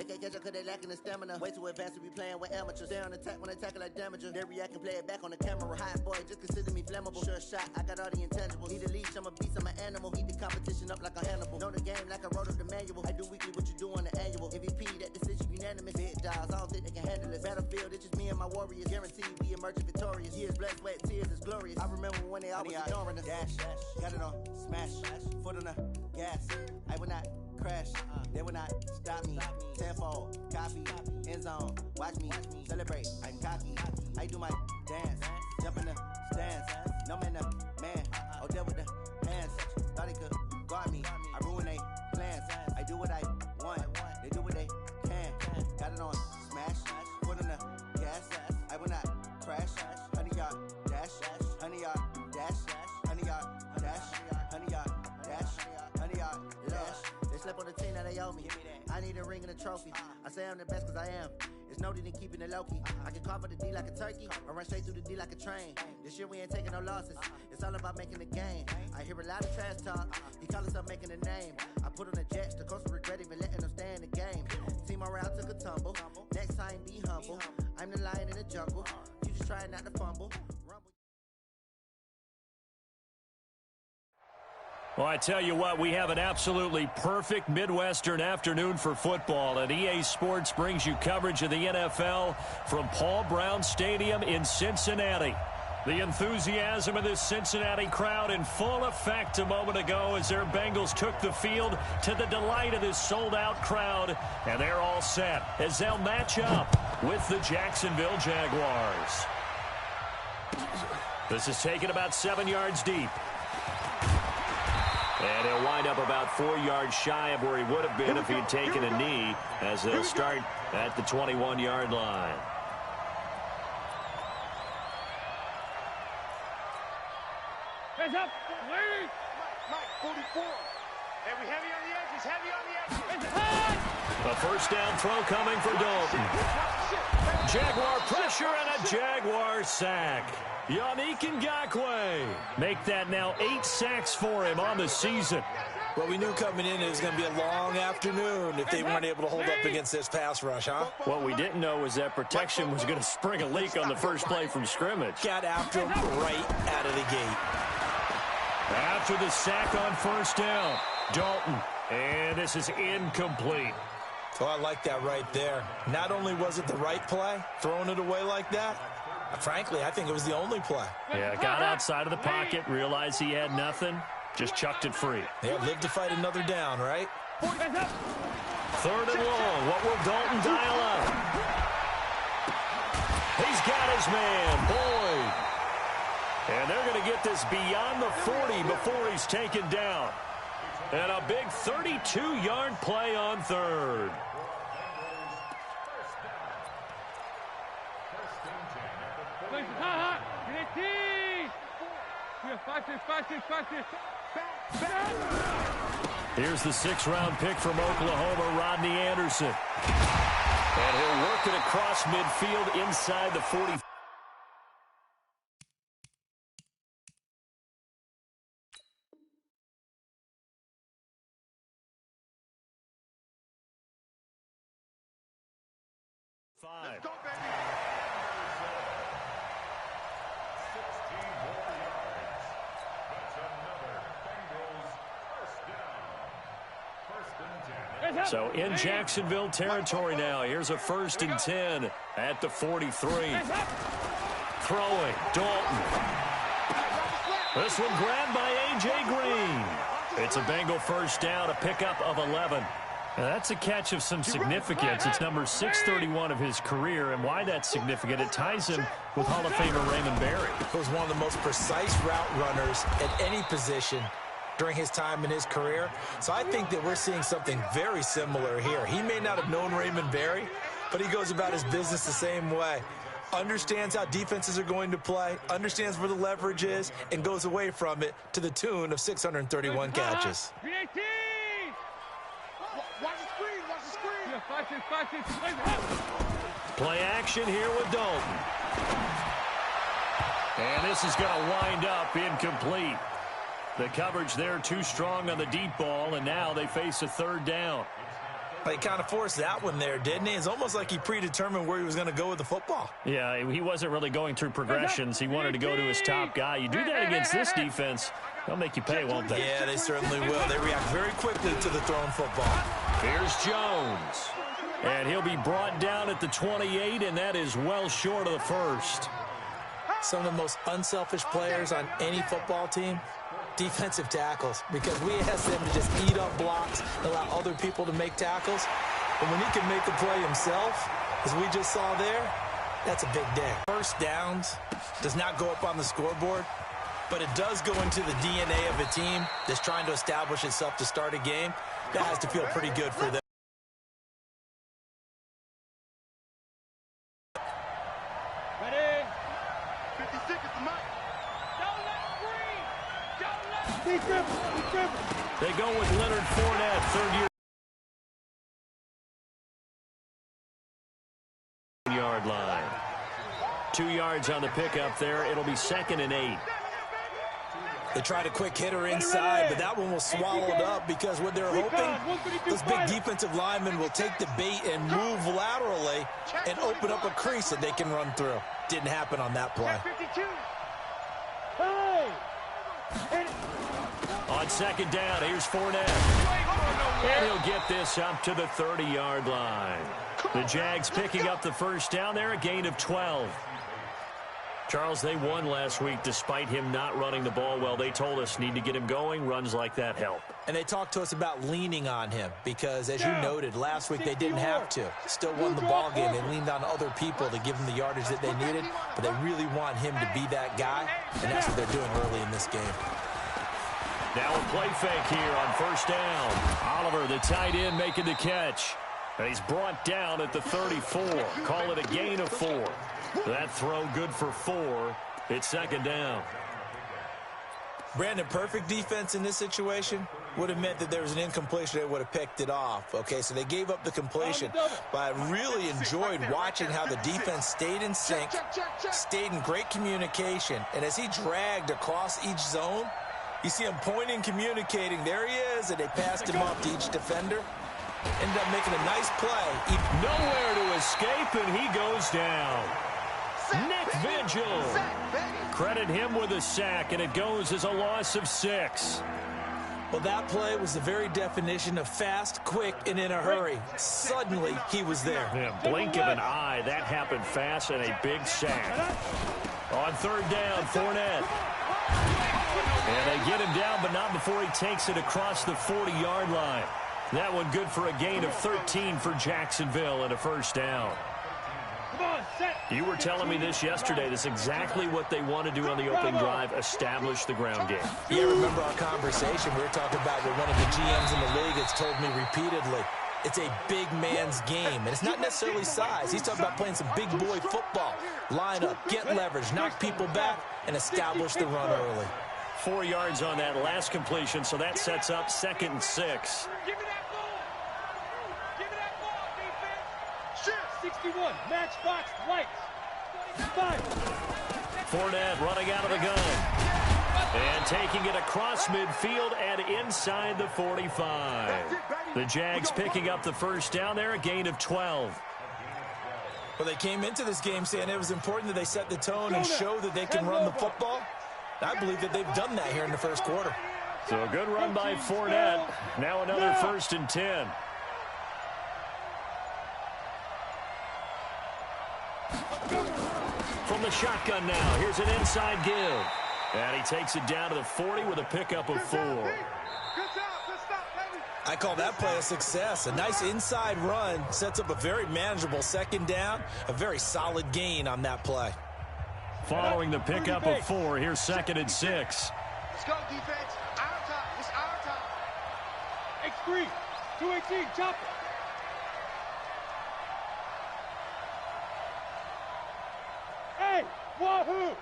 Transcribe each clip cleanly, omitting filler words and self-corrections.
They can't catch up cause they lacking the stamina. Way too advanced to be playing with amateurs. Stay on attack when they tackle like damager. They react and play it back on the camera. Hot boy, just consider me flammable. Sure shot, I got all the intangibles. Need a leash, I'm a beast, I'm an animal. Heat the competition up like a Hannibal. Know the game like I wrote up the manual. I do weekly what you do on the annual. MVP, that decision unanimous. Big dogs, I don't think they can handle it. Battlefield, it's just me and my warriors. Guaranteed we emerging victorious. Years, blood, sweat, tears is glorious. I remember when they always ignoring us. Dash, got it on, smash, foot on the gas. I will not crash, they will not stop me. Tenfold, copy, end zone, watch me celebrate. I'm cocky, I do my dance, jump in the stands. No man, man, oh there with the hands. Thought he could guard me, I ruin they plans. I do what I want, they do what they can. Got it on, smash, foot on the gas. I will not crash, 100-yard dash, 100-yard dash, 100-yard dash, 100-yard dash, 100-yard dash. They slept on the team that they owe me. I need a ring and a trophy. I say I'm the best cause I am. It's no need in keeping it low-key. I can carve the D like a turkey or run straight through the D like a train. This year we ain't taking no losses. It's all about making the game. I hear a lot of trash talk. He call himself making a name. I put on the Jets. The coach will regret even letting them stay in the game. Team morale took a tumble. Next time be humble. I'm the lion in the jungle. You just try not to fumble. Well, I tell you what, we have an absolutely perfect Midwestern afternoon for football, and EA Sports brings you coverage of the NFL from Paul Brown Stadium in Cincinnati. The enthusiasm of this Cincinnati crowd in full effect a moment ago as their Bengals took the field to the delight of this sold-out crowd, and they're all set as they'll match up with the Jacksonville Jaguars. This is taken about 7 yards deep. And he'll wind up about 4 yards shy of where he would have been if he had taken a knee, as they'll start at the 21-yard line. Hands up, ladies! Mike, 44. Heavy on the edges, heavy on the edges. A first down throw coming for Dalton. Jaguar pressure and a Jaguar sack. Yannick Ngakoue make that now 8 sacks for him on the season. Well, we knew coming in it was going to be a long afternoon if they weren't able to hold up against this pass rush, huh? What we didn't know was that protection was going to spring a leak on the first play from scrimmage. Got after him right out of the gate. After the sack on first down, Dalton. And this is incomplete. Oh, I like that right there. Not only was it the right play, throwing it away like that, frankly, I think it was the only play. Yeah, got outside of the pocket, realized he had nothing, just chucked it free. Yeah, live to fight another down, right? Third and long. What will Dalton dial up? He's got his man, Boyd. And they're going to get this beyond the 40 before he's taken down. And a big 32-yard play on third. Here's the 6th-round pick from Oklahoma, Rodney Anderson. And he'll work it across midfield inside the 40. Let's go, baby. 16 more yards. That's another Bengals first down. First and 10. So in Jacksonville territory now. Here's a 1st and 10 at the 43. Throwing, Dalton. This one grabbed by A.J. Green. It's a Bengal first down, a pickup of 11. Now that's a catch of some significance. It's number 631 of his career, and why that's significant, it ties him with Hall of Famer Raymond Berry. He was one of the most precise route runners at any position during his time in his career. So I think that we're seeing something very similar here. He may not have known Raymond Berry, but he goes about his business the same way. Understands how defenses are going to play, understands where the leverage is, and goes away from it to the tune of 631 catches. Play action here with Dalton. And this is going to wind up incomplete. The coverage there too strong on the deep ball, and now they face a 3rd down. He kind of forced that one there, didn't he? It's almost like he predetermined where he was going to go with the football. Yeah, he wasn't really going through progressions. He wanted to go to his top guy. You do that against this defense, they'll make you pay, won't they? Yeah, they certainly will. They react very quickly to the thrown football. Here's Jones. And he'll be brought down at the 28, and that is well short of the first. Some of the most unselfish players on any football team, defensive tackles, because we ask them to just eat up blocks and allow other people to make tackles. But when he can make a play himself, as we just saw there, that's a big day. First downs does not go up on the scoreboard, but it does go into the DNA of a team that's trying to establish itself to start a game. That has to feel pretty good for them. Ready? 56 is the mic. Don't let green. Don't let. He's dribbling. They go with Leonard Fournette, third-year yard line. 2 yards on the pickup there. It'll be 2nd and 8. They tried a quick hitter inside, but that one was swallowed up because what they're hoping, those big defensive linemen will take the bait and move laterally and open up a crease that they can run through. Didn't happen on that play. On 2nd down, here's Fournette. And he'll get this up to the 30-yard line. The Jags picking up the first down there, a gain of 12. Charles, they won last week despite him not running the ball well. They told us need to get him going. Runs like that help. And they talked to us about leaning on him because, as you noted, last week they didn't have to. Still won the ball game. They leaned on other people to give them the yardage that they needed, but they really want him to be that guy, and that's what they're doing early in this game. Now a play fake here on first down. Oliver, the tight end, making the catch. And he's brought down at the 34. Call it a gain of 4. That throw good for 4. It's 2nd down. Brandon, perfect defense in this situation would have meant that there was an incompletion. They would have picked it off. Okay, so they gave up the completion. But I really enjoyed watching how the defense stayed in sync, stayed in great communication. And as he dragged across each zone, you see him pointing, communicating. There he is, and they passed him off to each defender. Ended up making a nice play. Nowhere to escape, and he goes down. Nick Vigil. Credit him with a sack, and it goes as a loss of 6. Well, that play was the very definition of fast, quick, and in a hurry. Suddenly, he was there. Yeah, blink of an eye. That happened fast, and a big sack. On 3rd down, Fournette. And they get him down, but not before he takes it across the 40-yard line. That one good for a gain of 13 for Jacksonville and a first down. You were telling me this yesterday. That's exactly what they want to do on the opening drive, establish the ground game. Yeah, remember our conversation. We were talking about what one of the GMs in the league has told me repeatedly. It's a big man's game, and it's not necessarily size. He's talking about playing some big boy football. Line up, get leverage, knock people back, and establish the run early. 4 yards on that last completion, so that sets up 2nd and 6. Give me that ball. Give me that ball, defense. 61, matchbox, lights. 5. Fournette running out of the gun. And taking it across midfield and inside the 45. The Jags picking up the first down there, a gain of 12. Well, they came into this game saying it was important that they set the tone and show that they can run the football. I believe that they've done that here in the first quarter. So a good run by Fournette. Now another 1st and 10. From the shotgun now, here's an inside give. And he takes it down to the 40 with a pickup of 4. I call that play a success. A nice inside run sets up a very manageable 2nd down, a very solid gain on that play. Following the pickup of 4, here's 2nd and 6. Let's go, defense. Our time. It's our time. X3, 218, chopper. Hey, wahoo!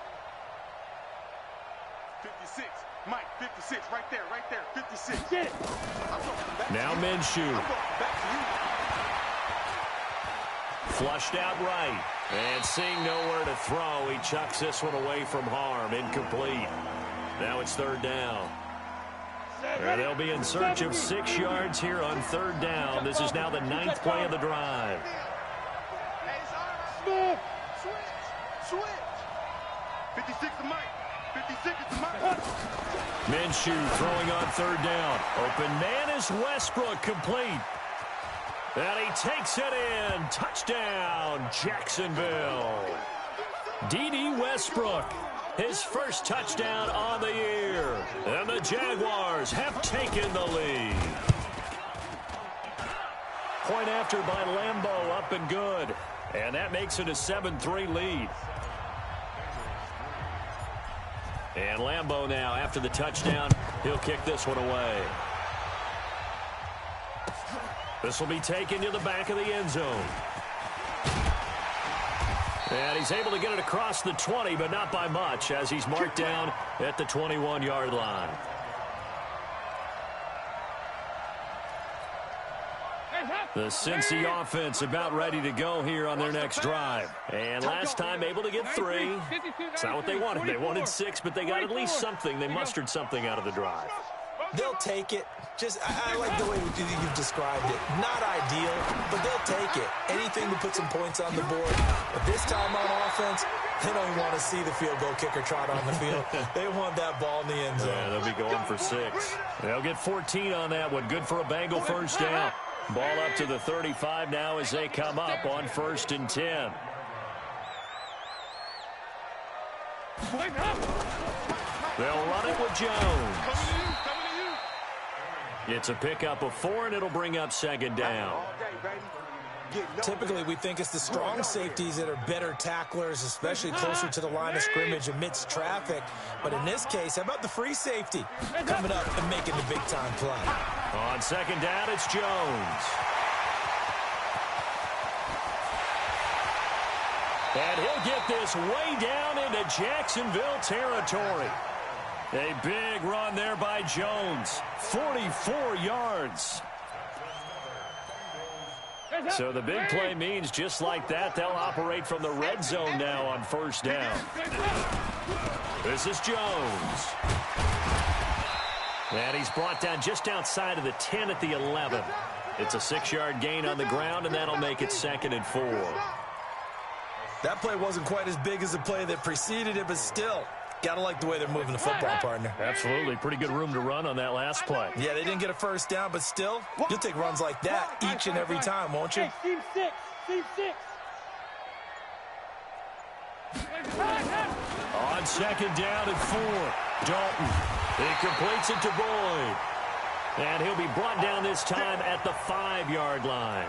56, Mike, 56, right there, 56. Get it. Now Minshew. I'm going back to you. Flushed out right. And seeing nowhere to throw, he chucks this one away from harm. Incomplete. Now it's 3rd down. And they'll be in search of 6 yards here on 3rd down. This is now the 9th play of the drive. Switch. 56 to Mike. 56 to Mike. Minshew throwing on 3rd down. Open man is Westbrook, complete. And he takes it in. Touchdown, Jacksonville. D.D. Westbrook, his first touchdown on the year. And the Jaguars have taken the lead. Point after by Lambeau, up and good. And that makes it a 7-3 lead. And Lambeau now, after the touchdown, he'll kick this one away. This will be taken to the back of the end zone. And he's able to get it across the 20, but not by much, as he's marked down at the 21-yard line. The Cincy offense about ready to go here on their next drive. And last time able to get 3. It's not what they wanted. They wanted 6, but they got at least something. They mustered something out of the drive. They'll take it. I like the way you've described it. Not ideal, but they'll take it. Anything to put some points on the board. But this time on offense, they don't want to see the field goal kicker trot on the field. They want that ball in the end zone. Yeah, they'll be going for 6. They'll get 14 on that one. Good for a Bengal first down. Ball up to the 35 now as they come up on 1st and 10. They'll run it with Jones. It's a pickup of 4, and it'll bring up 2nd down. Typically, we think it's the strong safeties that are better tacklers, especially closer to the line of scrimmage amidst traffic. But in this case, how about the free safety coming up and making the big-time play? On 2nd down, it's Jones. And he'll get this way down into Jacksonville territory. A big run there by Jones. 44 yards. So the big play means just like that, they'll operate from the red zone now on 1st down. This is Jones. And he's brought down just outside of the 10 at the 11. It's a 6-yard gain on the ground, and that'll make it 2nd and 4. That play wasn't quite as big as the play that preceded it, but still, gotta like the way they're moving the football, partner. Absolutely. Pretty good room to run on that last play. Yeah, they didn't get a first down, but still, you'll take runs like that each and every time, won't you? Team 6. On 2nd down and 4, Dalton. He completes it to Boyd. And he'll be brought down this time at the 5-yard line.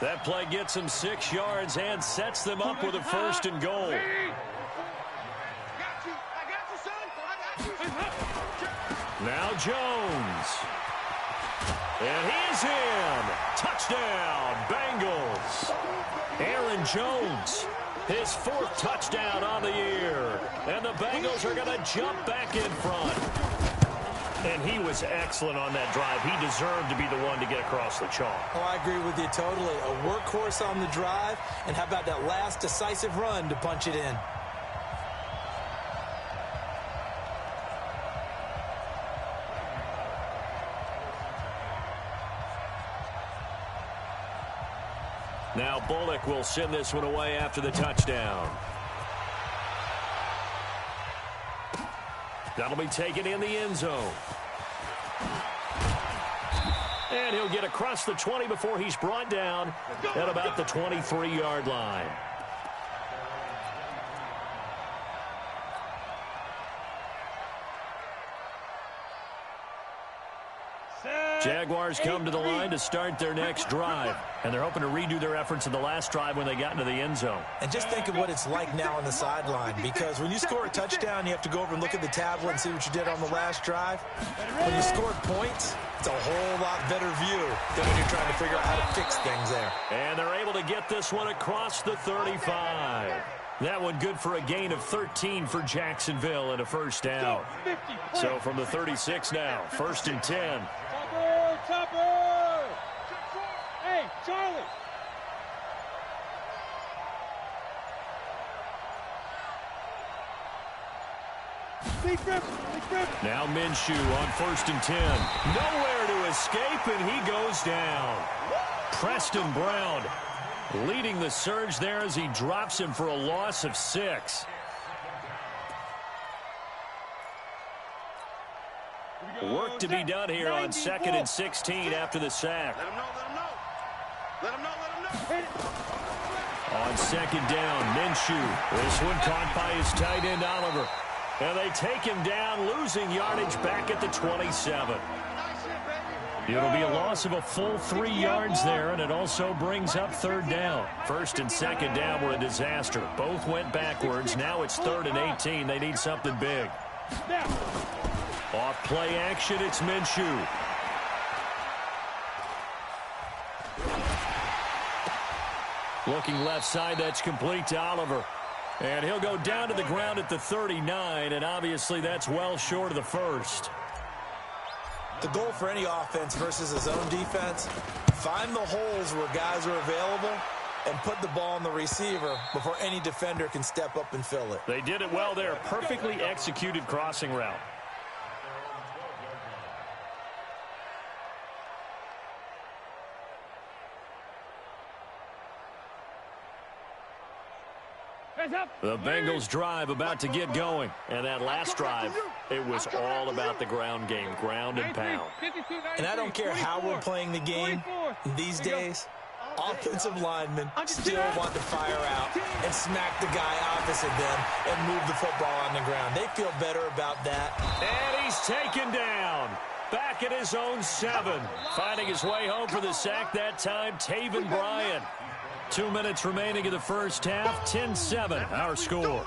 That play gets him 6 yards and sets them up with a 1st and goal. Now Jones. And he's in. Touchdown, Bengals. Aaron Jones, his 4th touchdown on the year. And the Bengals are going to jump back in front. And he was excellent on that drive. He deserved to be the one to get across the chalk. Oh, I agree with you totally. A workhorse on the drive, and how about that last decisive run to punch it in? Now Bullock will send this one away after the touchdown. That'll be taken in the end zone. And he'll get across the 20 before he's brought down at about the 23-yard line. Jaguars come to the line to start their next drive. And they're hoping to redo their efforts in the last drive when they got into the end zone. And just think of what it's like now on the sideline, because when you score a touchdown, you have to go over and look at the tablet and see what you did on the last drive. When you scored points, it's a whole lot better view than when you're trying to figure out how to fix things there. And they're able to get this one across the 35. That one good for a gain of 13 for Jacksonville and a 1st down. So from the 36 now, 1st and 10. Chopper! Hey, Charlie! Now Minshew on 1st and 10. Nowhere to escape, and he goes down. Preston Brown leading the surge there as he drops him for a loss of 6. Work to be done here on 2nd and 16 after the sack. Let him know, let him know. Let him know, let him know. On 2nd down, Minshew. This one caught by his tight end, Oliver. And they take him down, losing yardage back at the 27. It'll be a loss of a full 3 yards there, and it also brings up 3rd down. 1st and 2nd down were a disaster. Both went backwards. Now it's 3rd and 18. They need something big. Off play action, it's Minshew. Looking left side, that's complete to Oliver. And he'll go down to the ground at the 39, and obviously that's well short of the first. The goal for any offense versus a zone defense, find the holes where guys are available and put the ball on the receiver before any defender can step up and fill it. They did it well there. Perfectly executed crossing route. The Bengals drive about to get going. And that last drive, it was all about the ground game, ground and pound. And I don't care how we're playing the game these days, offensive linemen still want to fire out and smack the guy opposite them and move the football on the ground. They feel better about that. And he's taken down. Back at his own 7. Finding his way home for the sack that time, Taven Bryan. 2 minutes remaining in the first half. 10-7, our score.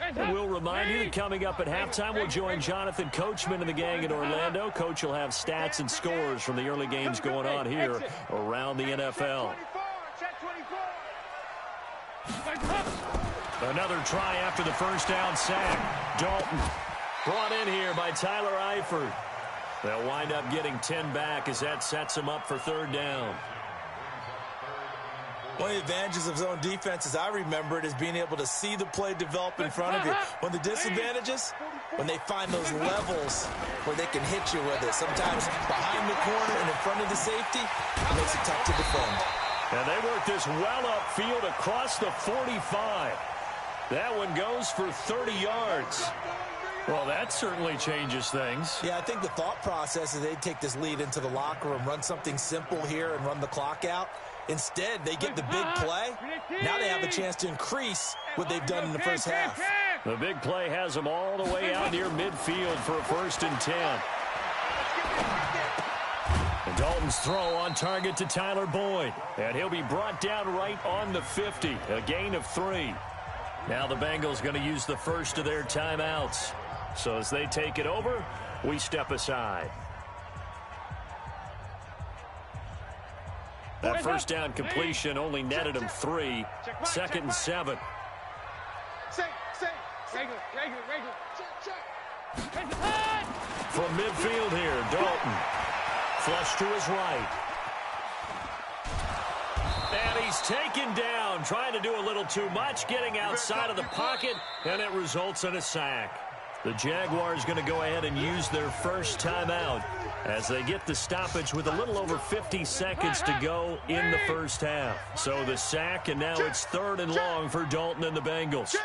And we'll remind you that coming up at halftime, we'll join Jonathan Coachman and the gang in Orlando. Coach will have stats and scores from the early games going on here around the NFL. Another try after the first down sack. Dalton brought in here by Tyler Eifert. They'll wind up getting 10 back as that sets them up for 3rd down. One of the advantages of zone defense, as I remember it, is being able to see the play develop in front of you. One of the disadvantages, when they find those levels where they can hit you with it. Sometimes behind the corner and in front of the safety, it makes it tough to defend. And they work this well upfield across the 45. That one goes for 30 yards. Well, that certainly changes things. Yeah, I think the thought process is they'd take this lead into the locker room, run something simple here and run the clock out. Instead, they get the big play. Now they have a chance to increase what they've done in the first half. The big play has them all the way out near midfield for a 1st and 10. And Dalton's throw on target to Tyler Boyd. And he'll be brought down right on the 50. A gain of 3. Now the Bengals going to use the first of their timeouts. So as they take it over, we step aside. That first down completion only netted him 3. 2nd and 7. From midfield here, Dalton. Flush to his right. And he's taken down, trying to do a little too much, getting outside of the pocket, and it results in a sack. The Jaguars going to go ahead and use their first timeout as they get the stoppage with a little over 50 seconds to go in the first half. So the sack, and now it's 3rd and long for Dalton and the Bengals.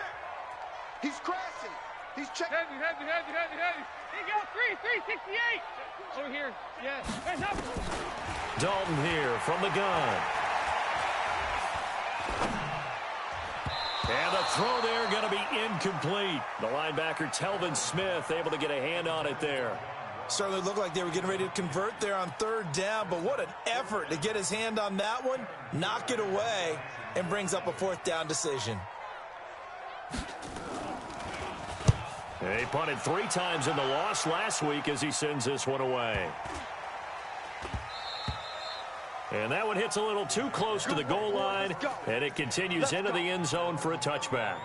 He's crashing. He's checking. Heavy. He got 368. Over here. Yes. Hands up. Dalton here from the gun. And the throw there going to be incomplete. The linebacker, Telvin Smith, able to get a hand on it there. Certainly looked like they were getting ready to convert there on 3rd down, but what an effort to get his hand on that one, knock it away, and brings up a 4th down decision. He punted 3 times in the loss last week as he sends this one away. And that one hits a little too close to the goal line, and it continues into the end zone for a touchback.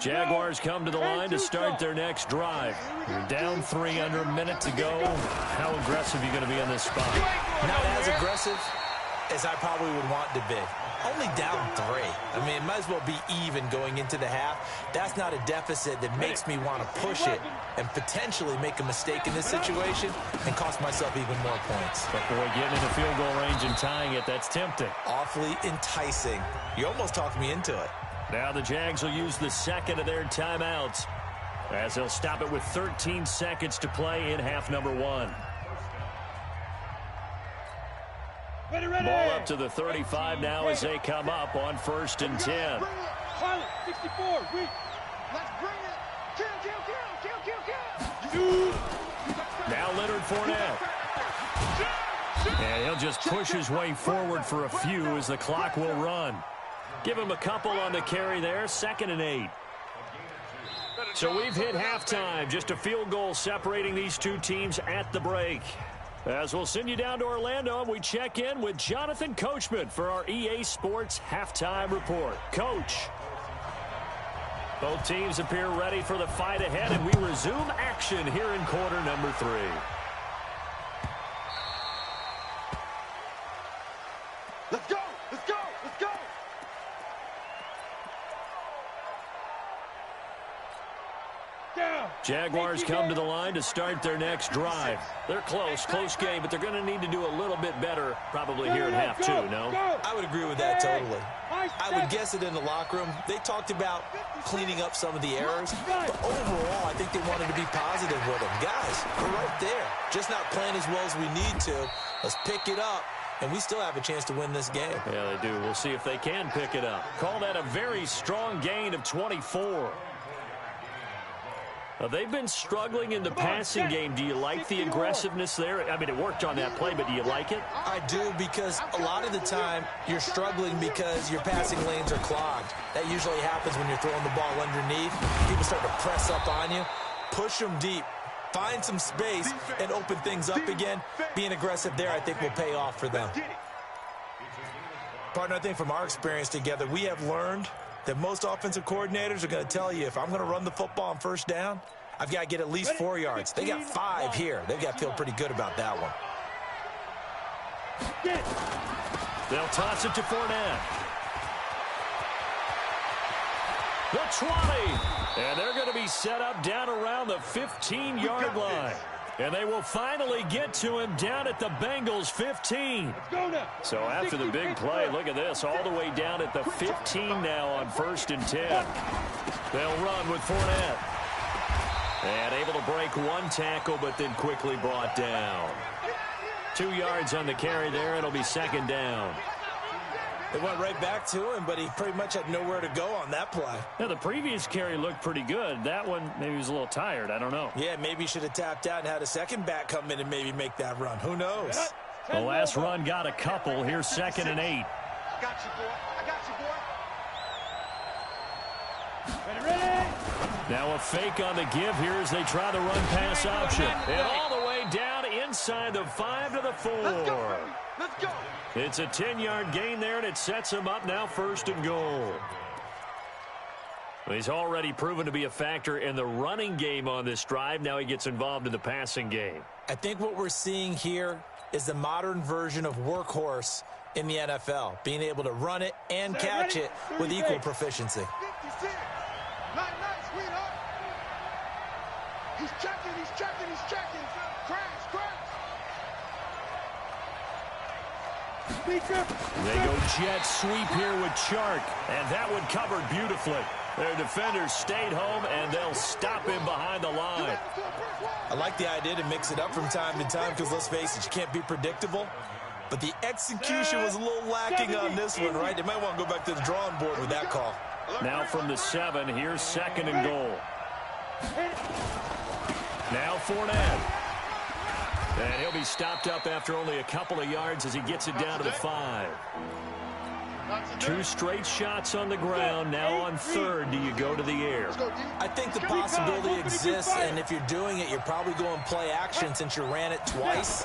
Jaguars come to the line to start their next drive. You're down 3 under a minute to go. How aggressive are you going to be in this spot? Not as aggressive as I probably would want to be. Only down 3. I mean, it might as well be even going into the half. That's not a deficit that makes me want to push it and potentially make a mistake in this situation and cost myself even more points. But boy, getting in the field goal range and tying it, that's tempting. Awfully enticing. You almost talked me into it. Now the Jags will use the second of their timeouts as they'll stop it with 13 seconds to play in half number 1. Ball up to the 35 now as they come up on 1st and 10. Pilot, 64, weak. Let's bring it. Kill. Now Leonard Fournette. And he'll just push his way forward for a few as the clock will run. Give him a couple on the carry there, 2nd and 8. So we've hit halftime. Just a field goal separating these two teams at the break. As we'll send you down to Orlando, and we check in with Jonathan Coachman for our EA Sports Halftime Report. Coach. Both teams appear ready for the fight ahead, and we resume action here in quarter number 3. Let's go. Let's go. Let's go. Down. Jaguars come to the line to start their next drive. They're close game, but they're going to need to do a little bit better probably here in half 2, no? I would agree with that totally. I would guess it in the locker room. They talked about cleaning up some of the errors, but overall, I think they wanted to be positive with them. Guys, we're right there. Just not playing as well as we need to. Let's pick it up, and we still have a chance to win this game. Yeah, they do. We'll see if they can pick it up. Call that a very strong gain of 24. They've been struggling in the passing game. Do you like the aggressiveness there? I mean, it worked on that play, but do you like it? I do, because a lot of the time you're struggling because your passing lanes are clogged. That usually happens when you're throwing the ball underneath. People start to press up on you. Push them deep. Find some space and open things up again. Being aggressive there, I think, will pay off for them. Partner, I think from our experience together, we have learned that most offensive coordinators are going to tell you, if I'm going to run the football on 1st down, I've got to get at least 4 yards. They got 5 here. They've got to feel pretty good about that one. They'll toss it to Fournette. The 20. And they're going to be set up down around the 15-yard line. And they will finally get to him down at the Bengals' 15. So after the big play, look at this, all the way down at the 15 now on 1st and 10. They'll run with Fournette. And able to break 1 tackle, but then quickly brought down. 2 yards on the carry there. It'll be 2nd down. They went right back to him, but he pretty much had nowhere to go on that play. Now, the previous carry looked pretty good. That one, maybe he was a little tired. I don't know. Yeah, maybe he should have tapped out and had a second back come in and maybe make that run. Who knows? The last run got a couple. Here's 2nd and 8. I got you, boy. I got you, boy. Ready. Now a fake on the give here as they try the run-pass option. And all the way down inside the 5 to the 4. Let's go, baby. Let's go. It's a 10-yard gain there, and it sets him up now 1st and goal. He's already proven to be a factor in the running game on this drive. Now he gets involved in the passing game. I think what we're seeing here is the modern version of workhorse in the NFL, being able to run it and catch it with equal proficiency. 56. Nice, sweetheart. He's checking. Crash. They go jet sweep here with Chark, and that one covered beautifully. Their defenders stayed home, and they'll stop him behind the line. I like the idea to mix it up from time to time because, let's face it, you can't be predictable. But the execution was a little lacking on this one, right? They might want to go back to the drawing board with that call. Now from the 7, here's 2nd and goal. Now Fournette. And he'll be stopped up after only a couple of yards as he gets it down to the 5. 2 straight shots on the ground. Now on 3rd, do you go to the air? I think the possibility exists, and if you're doing it, you're probably going play action since you ran it twice.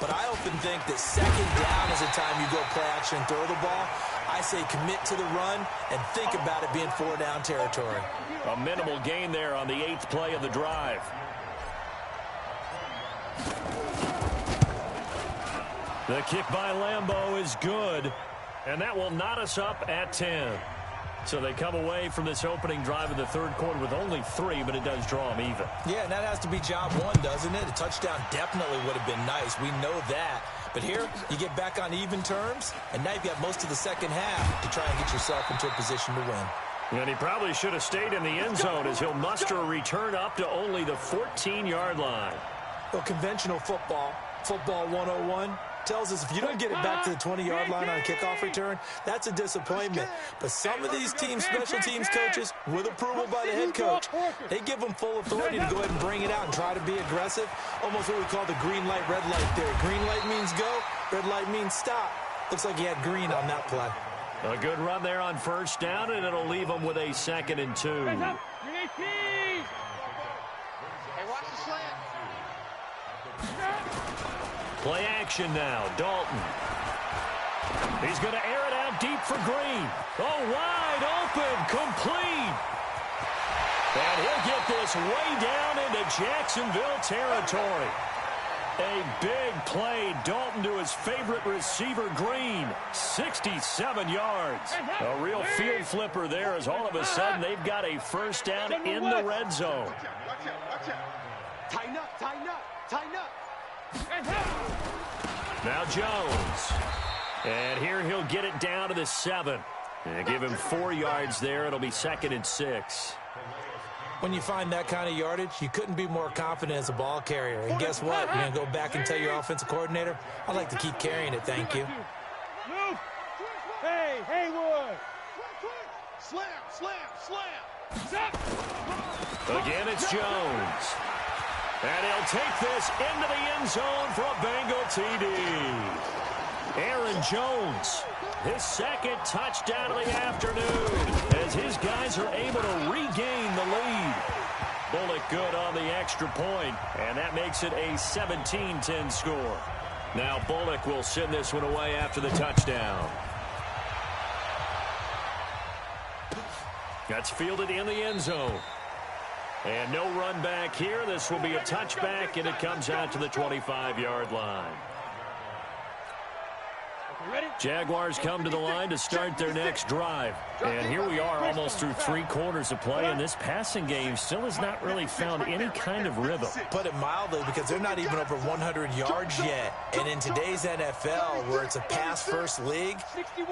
But I don't often think that second down is the time you go play action and throw the ball. I say commit to the run and think about it being 4-down territory. A minimal gain there on the 8th play of the drive. The kick by Lambeau is good, and that will knot us up at 10. So they come away from this opening drive in the third quarter with only 3, but it does draw them even. Yeah, and that has to be job one, doesn't it? A touchdown definitely would have been nice. We know that. But here, you get back on even terms, and now you've got most of the second half to try and get yourself into a position to win. And he probably should have stayed in the end zone as he'll muster a return up to only the 14-yard line. Well, conventional football 101, tells us if you don't get it back to the 20-yard line on a kickoff return, that's a disappointment. But some of these teams, special teams coaches, with approval by the head coach, they give them full authority to go ahead and bring it out and try to be aggressive. Almost what we call the green light, red light theory. Green light means go, red light means stop. Looks like he had green on that play. A good run there on first down, and it'll leave them with a 2nd and 2. Hey, watch the slant. Play action now. Dalton. He's going to air it out deep for Green. Oh, wide open. Complete. And he'll get this way down into Jacksonville territory. A big play. Dalton to his favorite receiver, Green. 67 yards. A real field flipper there as all of a sudden they've got a first down in the red zone. Watch out. Tighten up, tighten up, tighten up. Now Jones. And here he'll get it down to the 7. And give him 4 yards there. It'll be 2nd and 6. When you find that kind of yardage, you couldn't be more confident as a ball carrier. And guess what? You're going to go back and tell your offensive coordinator, I'd like to keep carrying it, thank you. Move. Hey, Haywood. Slam. Again, it's Jones. And he'll take this into the end zone for a Bengal TD. Aaron Jones, his 2nd touchdown of the afternoon, as his guys are able to regain the lead. Bullock good on the extra point, and that makes it a 17-10 score. Now Bullock will send this one away after the touchdown. That's fielded in the end zone. And no run back here. This will be a touchback, and it comes out to the 25-yard line. Jaguars come to the line to start their next drive. And here we are almost through 3 quarters of play, and this passing game still has not really found any kind of rhythm. Put it mildly, because they're not even over 100 yards yet. And in today's NFL, where it's a pass-first league,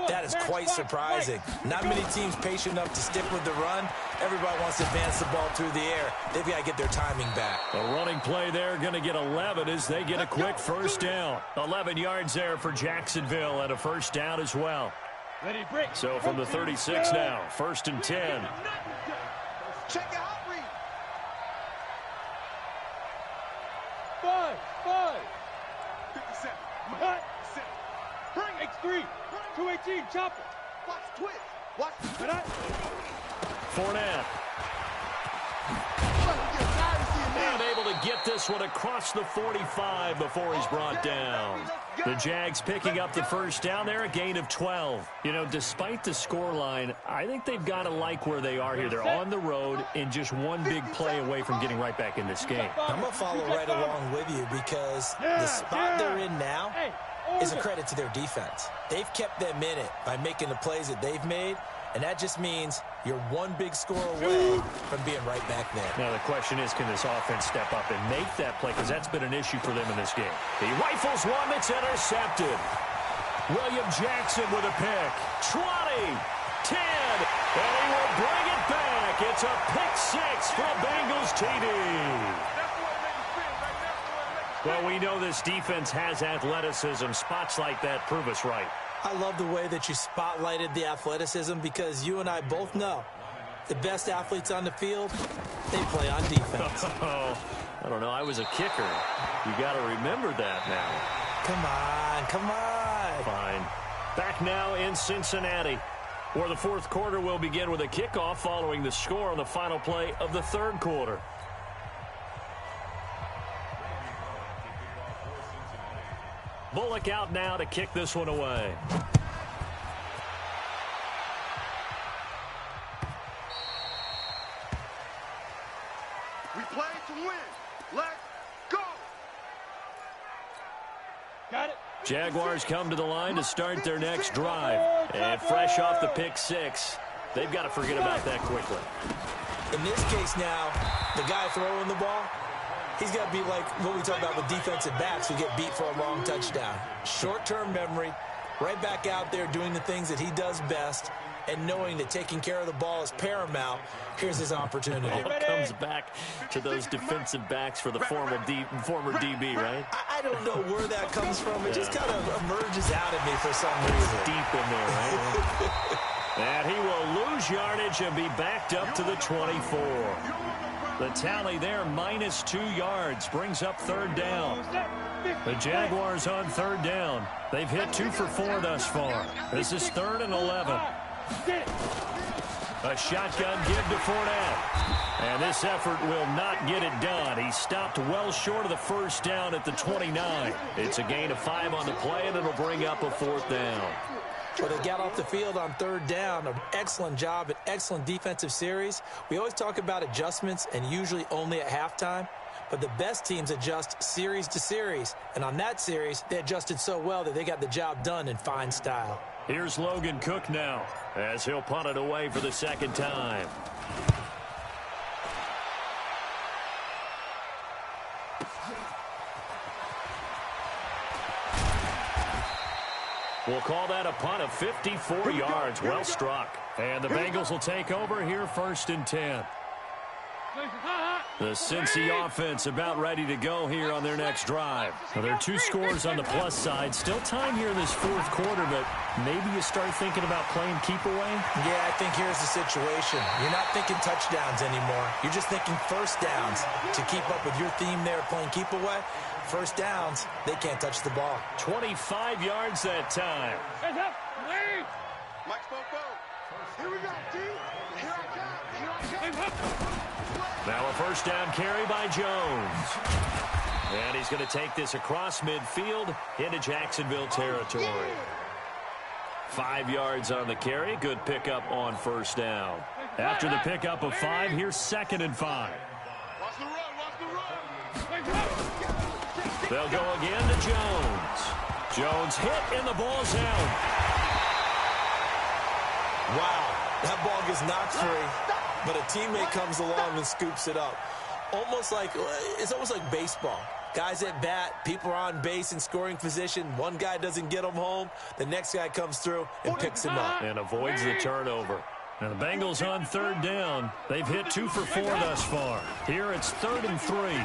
that is quite surprising. Not many teams patient enough to stick with the run. Everybody wants to advance the ball through the air. They've got to get their timing back. A running play there, going to get 11 as they get a quick first down. 11 yards there for Jacksonville, and a first down as well. So from the 36 now, 1st and 10. Check it out, Reed. 5. 57. Hut. Bring X3. 218. Chopper. Watch twitch. Watch. Fournette. And able to get this one across the 45 before he's brought down. The Jags picking up the first down there, a gain of 12. You know, despite the scoreline, I think they've got to like where they are here. They're on the road and just one big play away from getting right back in this game. I'm going to follow right along with you because the spot they're in now is a credit to their defense. They've kept them in it by making the plays that they've made, and that just means you're one big score away from being right back there. Now the question is, can this offense step up and make that play? Because that's been an issue for them in this game. He rifles one that's intercepted. William Jackson with a pick. 20, 10, and he will bring it back. It's a pick 6 for a Bengals TD. Well, we know this defense has athleticism. Spots like that prove us right. I love the way that you spotlighted the athleticism because you and I both know the best athletes on the field, they play on defense. Oh, I don't know. I was a kicker. You got to remember that now. Come on. Fine. Back now in Cincinnati, where the fourth quarter will begin with a kickoff following the score on the final play of the third quarter. Bullock out now to kick this one away. We play to win. Let's go. Got it. Jaguars come to the line to start their next drive. And fresh off the pick six, they've got to forget about that quickly. In this case now, the guy throwing the ball, he's got to be like what we talk about with defensive backs who get beat for a long touchdown. Short-term memory, right back out there doing the things that he does best, and knowing that taking care of the ball is paramount. Here's his opportunity. It all comes back to those defensive backs for the former DB, right? I don't know where that comes from. It just kind of emerges out of me for some reason. Deep in there, right? And he will lose yardage and be backed up to the 24. The tally there, -2 yards, brings up third down. The Jaguars on third down. They've hit 2 for 4 thus far. This is 3rd and 11. A shotgun give to Fournette. And this effort will not get it done. He stopped well short of the first down at the 29. It's a gain of 5 on the play, and it'll bring up a 4th down. Well, they got off the field on third down. An excellent job, an excellent defensive series. We always talk about adjustments, and usually only at halftime. But the best teams adjust series to series. And on that series, they adjusted so well that they got the job done in fine style. Here's Logan Cook now as he'll punt it away for the second time. We'll call that a punt of 54 yards. Well struck. And the Bengals will take over here 1st and 10. The Cincy offense about ready to go here on their next drive. Well, there are 2 scores on the plus side. Still time here in this 4th quarter, but maybe you start thinking about playing keep away? Yeah, I think here's the situation. You're not thinking touchdowns anymore. You're just thinking first downs. To keep up with your theme there, playing keep away, first downs, they can't touch the ball. 25 yards that time. Heads up. Wait. Mike Spopo. Here we go, G. Here I come. Here I come. Now a first down carry by Jones. And he's going to take this across midfield into Jacksonville territory. 5 yards on the carry. Good pickup on first down. After the pickup of 5, here's 2nd and 5. Watch the run. Watch the run. They'll go again to Jones. Jones hit and the ball's out. Wow, that ball gets knocked free. But a teammate comes along and scoops it up. It's almost like baseball. Guys at bat, people are on base in scoring position. One guy doesn't get him home. The next guy comes through and picks him up. And avoids the turnover. And the Bengals on third down. They've hit 2 for 4 thus far. Here it's 3rd and 3.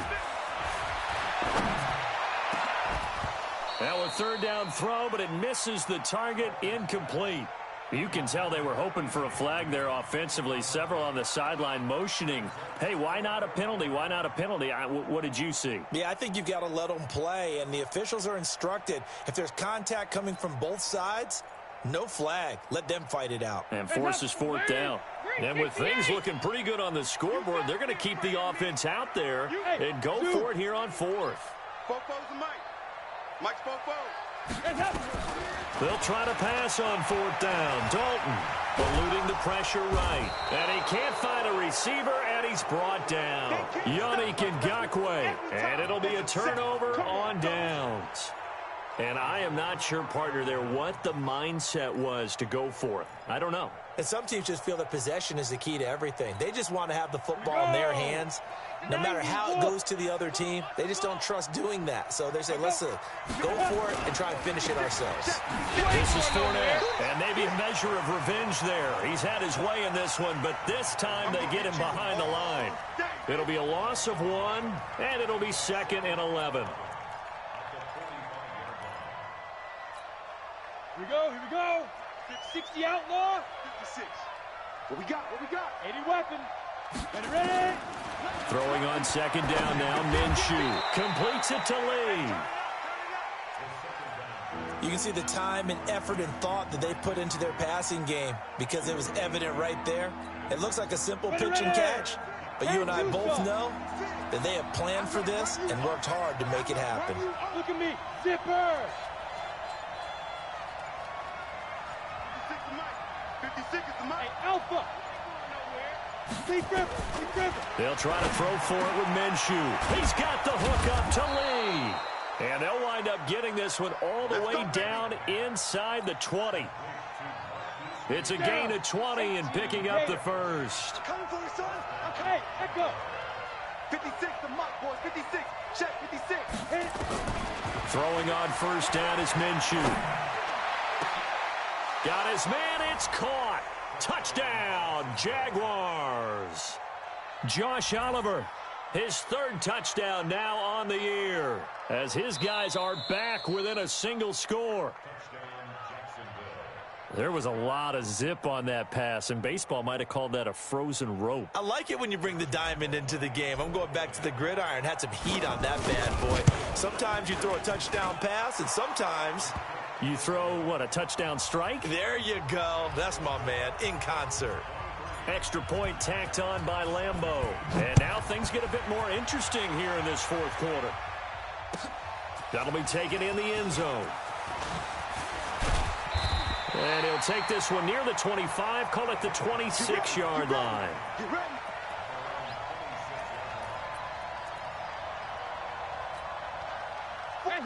Now a third down throw, but it misses the target. Incomplete. You can tell they were hoping for a flag there offensively. Several on the sideline motioning, hey, why not a penalty? Why not a penalty? What did you see? Yeah, I think you've got to let them play, and the officials are instructed. If there's contact coming from both sides, no flag. Let them fight it out. And forces 4th down. And with things looking pretty good on the scoreboard, they're going to keep the offense out there and go for it here on 4th. Spopo's the Mike. Mike Spopo. They'll try to pass on 4th down. Dalton eluding the pressure right. And he can't find a receiver, and he's brought down. Yannick Ngakoue. And it'll be a turnover on downs. And I am not sure, partner, there what the mindset was to go for it. I don't know. And some teams just feel that possession is the key to everything. They just want to have the football in their hands. No matter how it goes to the other team, they just don't trust doing that. So they say, let's go for it and try and finish it ourselves. This is Fournette, and maybe a measure of revenge there. He's had his way in this one, but this time they get him behind the line. It'll be a loss of 1, and it'll be 2nd and 11. Here we go. 60 outlaw. 56. What we got? 80 weapon. Ready. Throwing on 2nd down now, Minshew completes it to Lee. You can see the time and effort and thought that they put into their passing game because it was evident right there. It looks like a simple pitch and catch, but you and I both know that they have planned for this and worked hard to make it happen. Look at me. Zipper. 56 is the mic. Hey, Alpha. Keep gripping. They'll try to throw for it with Minshew. He's got the hook up to Lee. And they'll wind up getting this one all the way down inside the 20. It's a gain of 20 and picking up the first. Coming for you, son. Okay, let go. 56, the mic, boys. 56. Check, 56. Hit. Throwing on first down is Minshew. Got his man. It's caught. Touchdown, Jaguars. Josh Oliver, his third touchdown now on the year, as his guys are back within a single score. There was a lot of zip on that pass, and baseball might have called that a frozen rope. I like it when you bring the diamond into the game. I'm going back to the gridiron. Had some heat on that bad boy. Sometimes you throw a touchdown pass, and sometimes you throw, what, a touchdown strike? There you go. That's my man, in concert. Extra point tacked on by Lambeau. And now things get a bit more interesting here in this fourth quarter. That'll be taken in the end zone. And he'll take this one near the 25, call it the 26-yard line.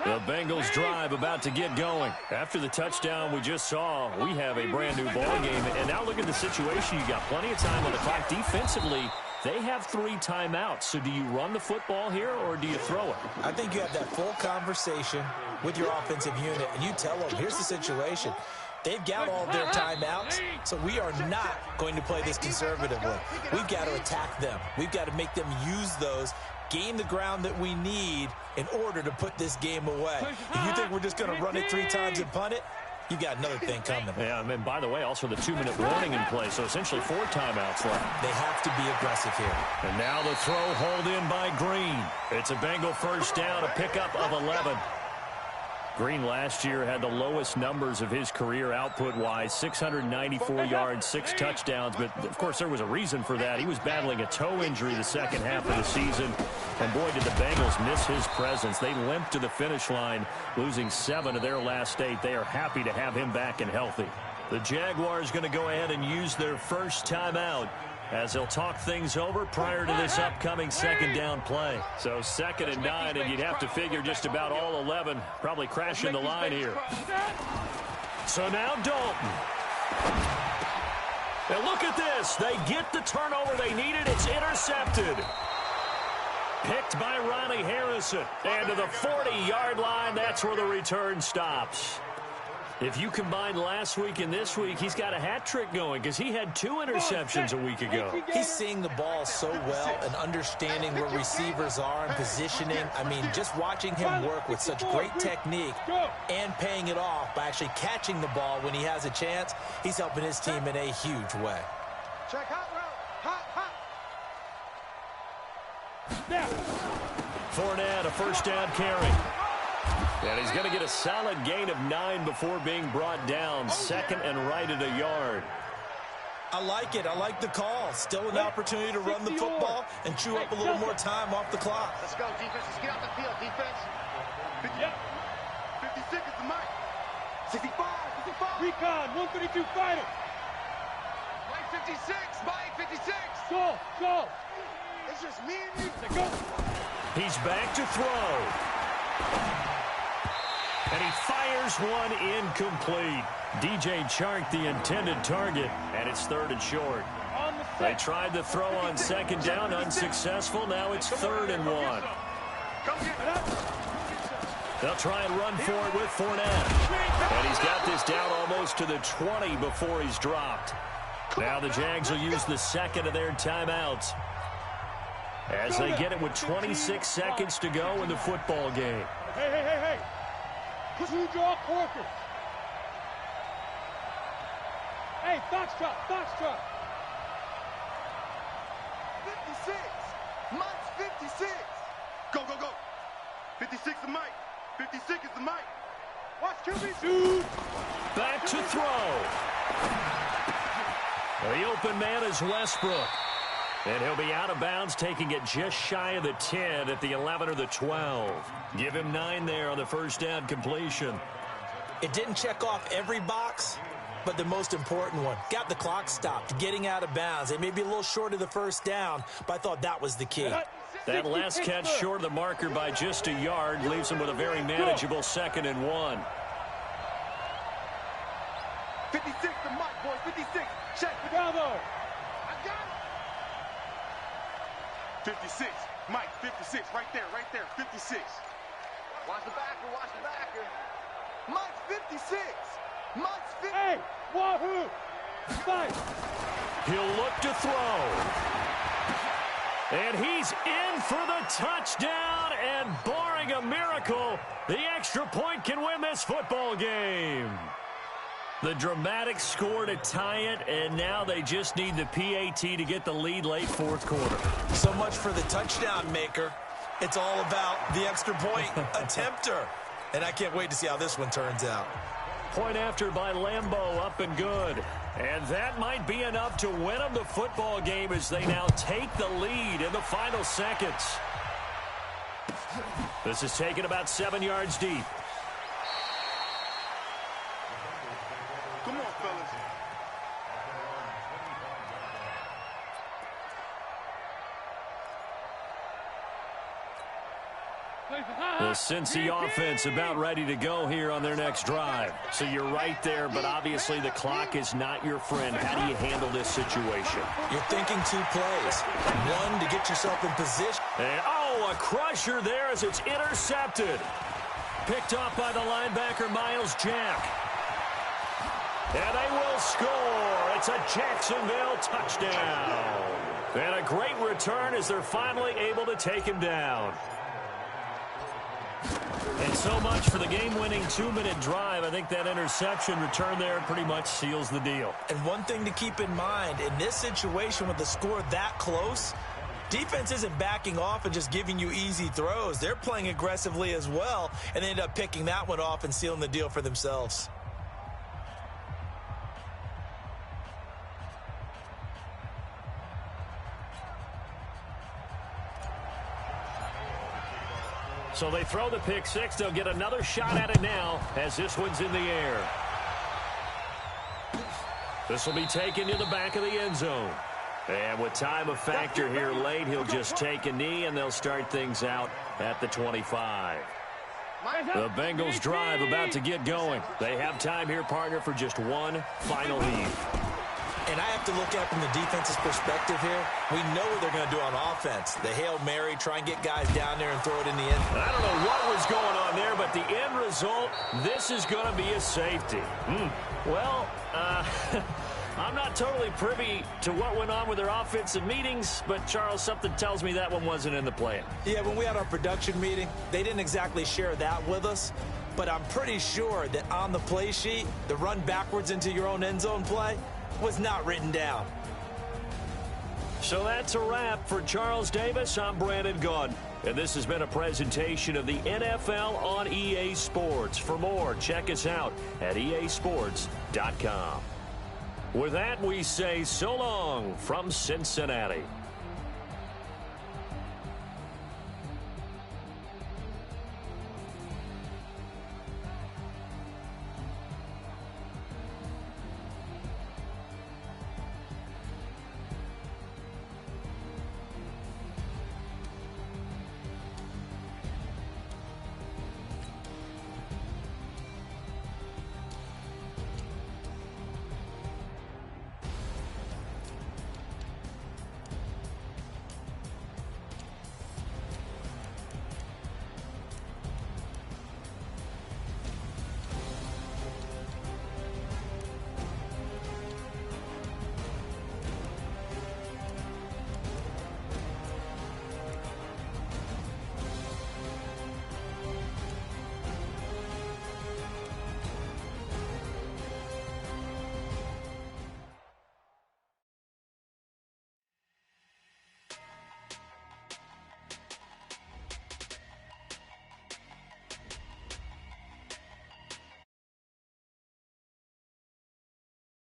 The Bengals drive about to get going. After the touchdown we just saw, we have a brand new ball game. And now look at the situation. You got plenty of time on the clock. Defensively, they have 3 timeouts. So do you run the football here or do you throw it? I think you have that full conversation with your offensive unit, and you tell them, here's the situation. They've got all their timeouts, so we are not going to play this conservatively. We've got to attack them. We've got to make them use those, gain the ground that we need in order to put this game away. If you think we're just going to run it 3 times and punt it, you got another thing coming. Yeah, and by the way, also the 2-minute warning in play, so essentially 4 timeouts left. They have to be aggressive here. And now the throw hauled in by Green. It's a Bengal first down, a pickup of 11. Green last year had the lowest numbers of his career output-wise, 694 yards, 6 touchdowns. But, of course, there was a reason for that. He was battling a toe injury the second half of the season. And, boy, did the Bengals miss his presence. They limped to the finish line, losing 7 of their last 8. They are happy to have him back and healthy. The Jaguars going to go ahead and use their first timeout as they'll talk things over prior to this upcoming second down play. So 2nd and 9, and you'd have to figure just about all 11 probably crashing the line here. So now Dalton. And look at this. They get the turnover they needed. It's intercepted. Picked by Ronnie Harrison. And to the 40-yard line, that's where the return stops. If you combine last week and this week, he's got a hat trick going because he had 2 interceptions a week ago. He's seeing the ball so well and understanding where receivers are and positioning. I mean, just watching him work with such great technique and paying it off by actually catching the ball when he has a chance, he's helping his team in a huge way. Check hot route. Hot. Fournette, a first down carry. And he's going to get a solid gain of 9 before being brought down. 2nd and right at a yard. I like it. I like the call. Still an opportunity to run the football and chew up a little more time off the clock. Let's go, defense. Let's get off the field, defense. 56 is the mic. 65. Recon, 132 fighter. Mike 56. Mike 56. Go. It's just me and you. Go. He's back to throw. And he fires one incomplete. DJ Chark, the intended target, and it's 3rd and short. They tried the throw on 2nd down, unsuccessful. Now it's 3rd and 1. They'll try and run for it with Fournette. And he's got this down almost to the 20 before he's dropped. Now the Jags will use the 2nd of their timeouts as they get it with 26 seconds to go in the football game. Hey. Push you draw Corker. Hey, Foxtrot. 56. Mike's 56. Go. 56 the mic. 56 is the mic. Watch QB. Dude. Back to throw. The open man is Westbrook. And he'll be out of bounds, taking it just shy of the 10 at the 11 or the 12. Give him 9 there on the first down completion. It didn't check off every box, but the most important one. Got the clock stopped, getting out of bounds. They may be a little short of the first down, but I thought that was the key. That last catch short of the marker by just a yard leaves them with a very manageable 2nd and 1. 56 to Mike, boys. 56. Check. Bravo. I got it. 56. Mike, 56. Right there. 56. Watch the backer. Mike's 56. Mike's 50. Hey, wahoo. Fight. He'll look to throw. And he's in for the touchdown, and barring a miracle, the extra point can win this football game. The dramatic score to tie it, and now they just need the PAT to get the lead late 4th quarter. So much for the touchdown maker. It's all about the extra point attempter. And I can't wait to see how this one turns out. Point after by Lambeau, up and good. And that might be enough to win them the football game as they now take the lead in the final seconds. This is taken about 7 yards deep. Come on, fellas. The Cincy offense about ready to go here on their next drive. So you're right there, but obviously the clock is not your friend. How do you handle this situation? You're thinking 2 plays. One, to get yourself in position. And, oh, a crusher there as it's intercepted. Picked off by the linebacker, Miles Jack. And they will score. It's a Jacksonville touchdown. And a great return as they're finally able to take him down. And so much for the game-winning 2-minute drive. I think that interception return there pretty much seals the deal. And one thing to keep in mind, in this situation with the score that close, defense isn't backing off and just giving you easy throws. They're playing aggressively as well, and they end up picking that one off and sealing the deal for themselves. So they throw the pick six. They'll get another shot at it now as this one's in the air. This will be taken to the back of the end zone. And with time a factor here late, he'll just take a knee, and they'll start things out at the 25. The Bengals drive about to get going. They have time here, partner, for just one final heave. And I have to look at it from the defense's perspective here. We know what they're going to do on offense. The Hail Mary, try and get guys down there and throw it in the end. I don't know what was going on there, but the end result, this is going to be a safety. Well, I'm not totally privy to what went on with their offensive meetings, but, Charles, something tells me that one wasn't in the plan. Yeah, when we had our production meeting, they didn't exactly share that with us, but I'm pretty sure that on the play sheet, the run backwards into your own end zone play was not written down. So that's a wrap for Charles Davis. I'm Brandon Gaudin, and this has been a presentation of the NFL on EA Sports. For more, check us out at easports.com. With that, we say so long from Cincinnati.